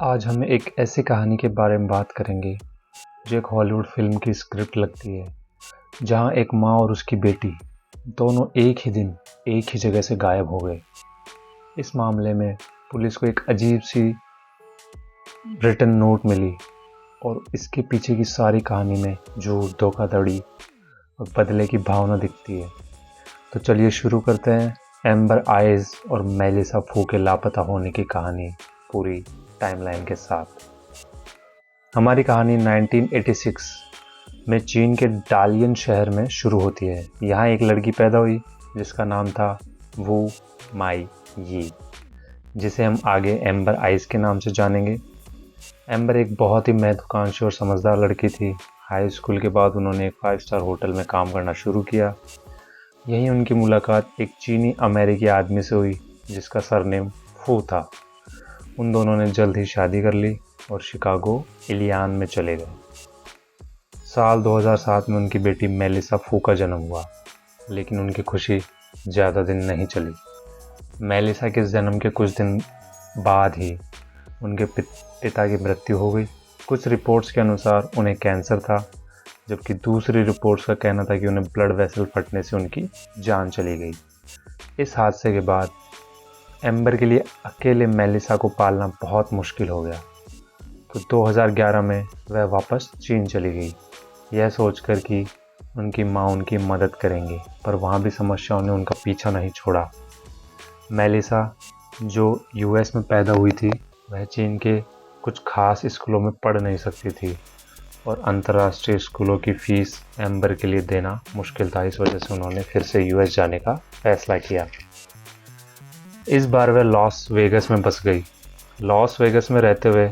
आज हम एक ऐसी कहानी के बारे में बात करेंगे जो एक हॉलीवुड फिल्म की स्क्रिप्ट लगती है, जहां एक माँ और उसकी बेटी दोनों एक ही दिन एक ही जगह से गायब हो गए। इस मामले में पुलिस को एक अजीब सी रिटन नोट मिली और इसके पीछे की सारी कहानी में झूठ, धोखाधड़ी और बदले की भावना दिखती है। तो चलिए शुरू करते हैं एम्बर आइज और मेलिसा फू के लापता होने की कहानी पूरी टाइमलाइन के साथ। हमारी कहानी 1986 में चीन के डालियन शहर में शुरू होती है। यहाँ एक लड़की पैदा हुई जिसका नाम था वू माई यी, जिसे हम आगे एम्बर आइज के नाम से जानेंगे। एम्बर एक बहुत ही महत्वाकांक्षी और समझदार लड़की थी। हाई स्कूल के बाद उन्होंने एक 5 स्टार होटल में काम करना शुरू किया। यहीं उनकी मुलाकात एक चीनी अमेरिकी आदमी से हुई जिसका सरनेम फू था। उन दोनों ने जल्द ही शादी कर ली और शिकागो इलियान में चले गए। साल 2007 में उनकी बेटी मेलिसा फू का जन्म हुआ, लेकिन उनकी खुशी ज़्यादा दिन नहीं चली। मेलिसा के जन्म के कुछ दिन बाद ही उनके पिता की मृत्यु हो गई। कुछ रिपोर्ट्स के अनुसार उन्हें कैंसर था, जबकि दूसरी रिपोर्ट्स का कहना था कि उन्हें ब्लड वेसल फटने से उनकी जान चली गई। इस हादसे के बाद एम्बर के लिए अकेले मेलिसा को पालना बहुत मुश्किल हो गया, तो 2011 में वह वापस चीन चली गई, यह सोचकर कि उनकी माँ उनकी मदद करेंगे, पर वहाँ भी समस्याओं ने उनका पीछा नहीं छोड़ा। मेलिसा जो यूएस में पैदा हुई थी, वह चीन के कुछ खास स्कूलों में पढ़ नहीं सकती थी और अंतर्राष्ट्रीय स्कूलों की फ़ीस एम्बर के लिए देना मुश्किल था। इस वजह से उन्होंने फिर से यूएस जाने का फैसला किया। इस बार वह लॉस वेगस में बस गई। लॉस वेगस में रहते हुए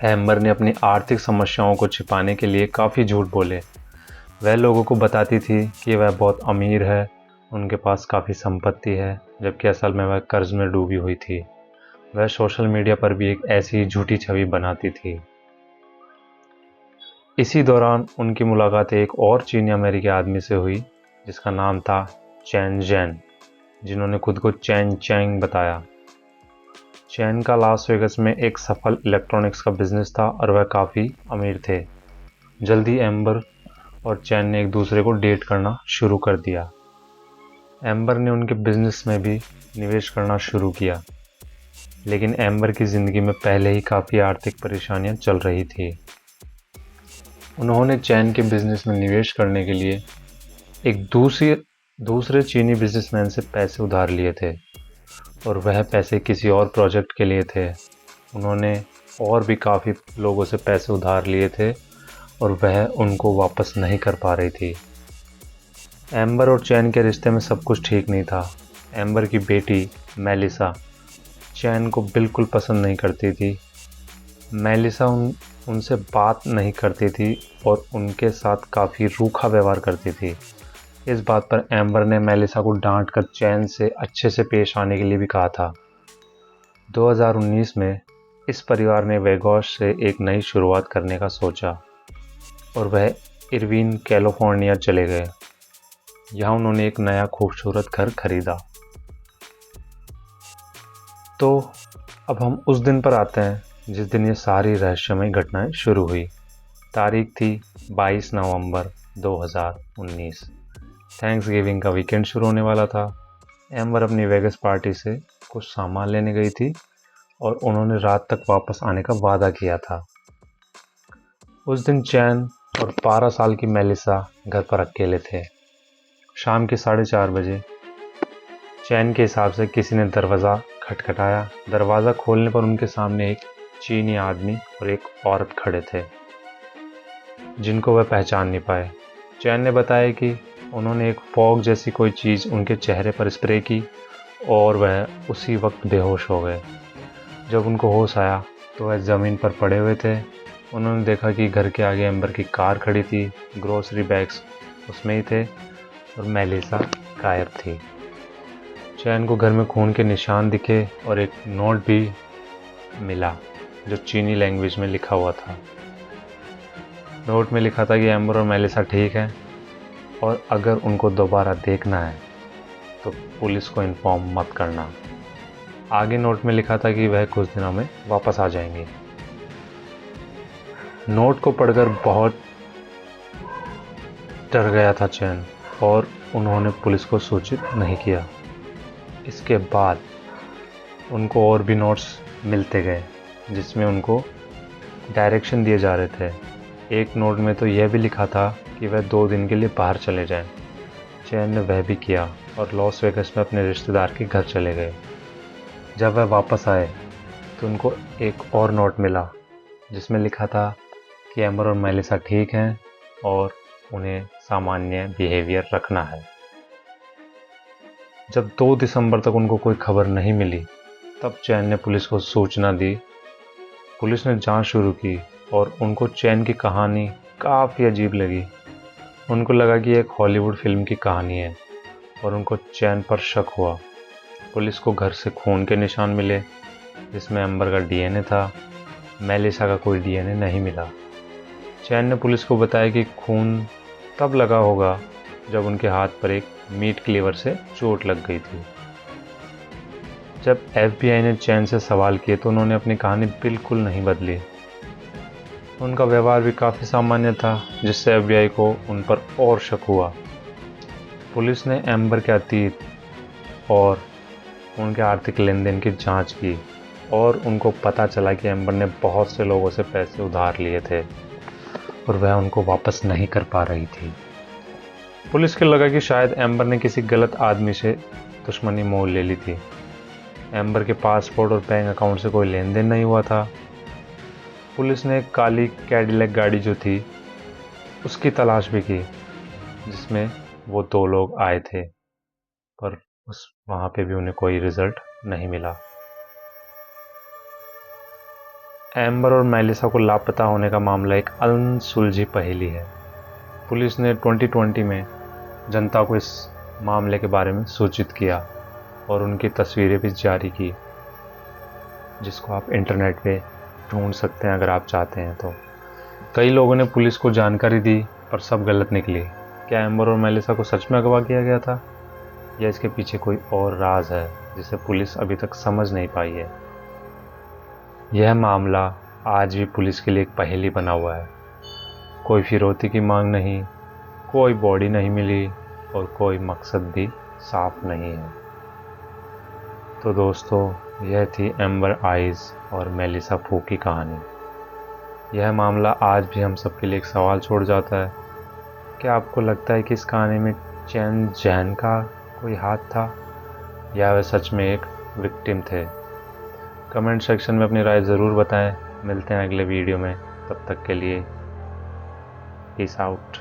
एम्बर ने अपनी आर्थिक समस्याओं को छिपाने के लिए काफ़ी झूठ बोले। वह लोगों को बताती थी कि वह बहुत अमीर है, उनके पास काफ़ी संपत्ति है, जबकि असल में वह कर्ज में डूबी हुई थी। वह सोशल मीडिया पर भी एक ऐसी झूठी छवि बनाती थी। इसी दौरान उनकी मुलाकात एक और चीनी अमेरिकी आदमी से हुई जिसका नाम था चैन जैन, जिन्होंने खुद को चैन चैंग बताया। चैन का लास वेगस में एक सफल इलेक्ट्रॉनिक्स का बिजनेस था और वह काफ़ी अमीर थे। जल्दी एम्बर और चैन ने एक दूसरे को डेट करना शुरू कर दिया। एम्बर ने उनके बिजनेस में भी निवेश करना शुरू किया, लेकिन एम्बर की ज़िंदगी में पहले ही काफ़ी आर्थिक परेशानियां चल रही थी। उन्होंने चैन के बिजनेस में निवेश करने के लिए एक दूसरे चीनी बिजनेसमैन से पैसे उधार लिए थे और वह पैसे किसी और प्रोजेक्ट के लिए थे। उन्होंने और भी काफ़ी लोगों से पैसे उधार लिए थे और वह उनको वापस नहीं कर पा रही थी। एम्बर और चैन के रिश्ते में सब कुछ ठीक नहीं था। एम्बर की बेटी मेलिसा चैन को बिल्कुल पसंद नहीं करती थी। मेलिसा उनसे बात नहीं करती थी और उनके साथ काफ़ी रूखा व्यवहार करती थी। इस बात पर एम्बर ने मेलिसा को डांट कर चैन से अच्छे से पेश आने के लिए भी कहा था। 2019 में इस परिवार ने वेगोस से एक नई शुरुआत करने का सोचा और वह इरविन, कैलिफोर्निया चले गए। यहाँ उन्होंने एक नया खूबसूरत घर खरीदा। तो अब हम उस दिन पर आते हैं जिस दिन ये सारी रहस्यमय घटनाएं शुरू हुई। तारीख थी 22 नवंबर 2019। थैंक्सगिविंग का वीकेंड शुरू होने वाला था। एम्बर अपनी वेगस पार्टी से कुछ सामान लेने गई थी और उन्होंने रात तक वापस आने का वादा किया था। उस दिन चैन और 12 साल की मेलिसा घर पर अकेले थे। शाम के 4:30 बजे चैन के हिसाब से किसी ने दरवाज़ा खटखटाया। दरवाज़ा खोलने पर उनके सामने एक चीनी आदमी और एक औरत खड़े थे, जिनको वह पहचान नहीं पाए। चैन ने बताया कि उन्होंने एक फॉग जैसी कोई चीज़ उनके चेहरे पर स्प्रे की और वह उसी वक्त बेहोश हो गए। जब उनको होश आया तो वह ज़मीन पर पड़े हुए थे। उन्होंने देखा कि घर के आगे एम्बर की कार खड़ी थी, ग्रोसरी बैग्स उसमें ही थे और मेलिसा गायब थी। चैन को घर में खून के निशान दिखे और एक नोट भी मिला जो चीनी लैंग्वेज में लिखा हुआ था। नोट में लिखा था कि एम्बर और मेलिसा ठीक हैं और अगर उनको दोबारा देखना है तो पुलिस को इन्फॉर्म मत करना। आगे नोट में लिखा था कि वह कुछ दिनों में वापस आ जाएंगे। नोट को पढ़कर बहुत डर गया था चैन और उन्होंने पुलिस को सूचित नहीं किया। इसके बाद उनको और भी नोट्स मिलते गए जिसमें उनको डायरेक्शन दिए जा रहे थे। एक नोट में तो यह भी लिखा था कि वह 2 दिन के लिए बाहर चले जाएं। चैन ने वह भी किया और लॉस वेगस में अपने रिश्तेदार के घर चले गए। जब वह वापस आए तो उनको एक और नोट मिला जिसमें लिखा था कि एम्बर और मेलिसा ठीक हैं और उन्हें सामान्य बिहेवियर रखना है। जब 2 दिसंबर तक उनको कोई खबर नहीं मिली तब चैन ने पुलिस को सूचना दी। पुलिस ने जांच शुरू की और उनको चैन की कहानी काफ़ी अजीब लगी। उनको लगा कि एक हॉलीवुड फिल्म की कहानी है और उनको चैन पर शक हुआ। पुलिस को घर से खून के निशान मिले जिसमें एम्बर का डीएनए था। मेलिसा का कोई डीएनए नहीं मिला। चैन ने पुलिस को बताया कि खून तब लगा होगा जब उनके हाथ पर एक मीट क्लीवर से चोट लग गई थी। जब एफबीआई ने चैन से सवाल किए तो उन्होंने अपनी कहानी बिल्कुल नहीं बदली। उनका व्यवहार भी काफ़ी सामान्य था जिससे एफबीआई को उन पर और शक हुआ। पुलिस ने एम्बर के अतीत और उनके आर्थिक लेन देन की जांच की और उनको पता चला कि एम्बर ने बहुत से लोगों से पैसे उधार लिए थे और वह उनको वापस नहीं कर पा रही थी। पुलिस को लगा कि शायद एम्बर ने किसी गलत आदमी से दुश्मनी मोल ले ली थी। एम्बर के पासपोर्ट और बैंक अकाउंट से कोई लेन देन नहीं हुआ था। पुलिस ने एक काली कैडिलैक गाड़ी जो थी उसकी तलाश भी की जिसमें वो 2 लोग आए थे, पर वहाँ पे भी उन्हें कोई रिजल्ट नहीं मिला। एम्बर और मेलिसा को लापता होने का मामला एक अनसुलझी पहेली है। पुलिस ने 2020 में जनता को इस मामले के बारे में सूचित किया और उनकी तस्वीरें भी जारी की जिसको आप इंटरनेट पे ढूंढ सकते हैं अगर आप चाहते हैं तो। कई लोगों ने पुलिस को जानकारी दी पर सब गलत निकली। क्या एम्बर और मेलिसा को सच में अगवा किया गया था या इसके पीछे कोई और राज है जिसे पुलिस अभी तक समझ नहीं पाई है? यह मामला आज भी पुलिस के लिए एक पहेली बना हुआ है। कोई फिरौती की मांग नहीं, कोई बॉडी नहीं मिली और कोई मकसद भी साफ नहीं है। तो दोस्तों, यह थी एम्बर आइज और मेलिसा फू की कहानी। यह मामला आज भी हम सबके लिए एक सवाल छोड़ जाता है। क्या आपको लगता है कि इस कहानी में चैन जैन का कोई हाथ था या वह सच में एक विक्टिम थे? कमेंट सेक्शन में अपनी राय ज़रूर बताएं। मिलते हैं अगले वीडियो में, तब तक के लिए पीस आउट।